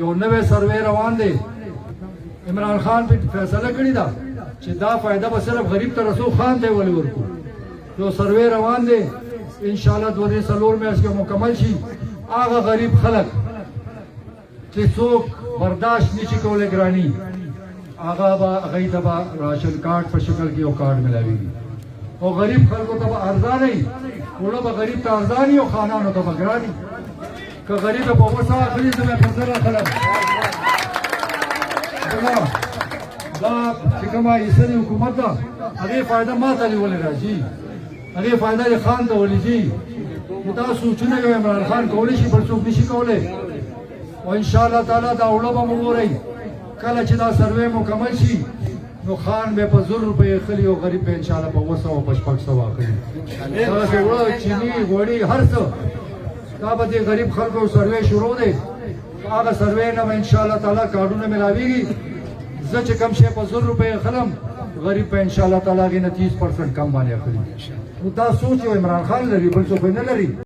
یو نوې سروې روان دی عمران خان په فیصله کړی دا چې دا فائدہ به صرف غریب ته رسول خان ته ولې ورکو یو سروې روان دی ان شاء الله 2003 میاشت کې مکمل شي هغه غریب خلک چې څوک برداشت نشي کولای ګرانی هغه به هغوی ته به راشن کارت په شکل کې یو کارت ملاویږي او غریب خلکو ته به ارزانه وي وړه به غریب ته ارزاني او خانانو ته به ګراني که غریب په وسه اخلي زه به په زر اخلم دا چې کومه ایسري حکومت ده هغې فایده ما ته ولې راځي هغې فایده یې خان ته ولې ځي نو دا سوچونه یو عمران خان کولی شي بل څوک نشي کولی او انشاءالله تعالی دا اوړه به مو ګورئ کله چې دا سروې مکمل شي نو خان به په 100 روپۍ اخلي او غریب به انشاءالله په 200 او په 600 اخلي داسې اوړه چیني غوړي هر څه دا به د غریب خلکو سروې شروع دی هغه سروې نه به انشاءالله تعالی کارډونه ملاویږي زه چې کم شی په 100 روپۍ اخلم غریب په انشاءالله تعالی هغې نه 30% کم باندې اخلي نو دا سوچ یو عمران خان لري بل څوک نه لري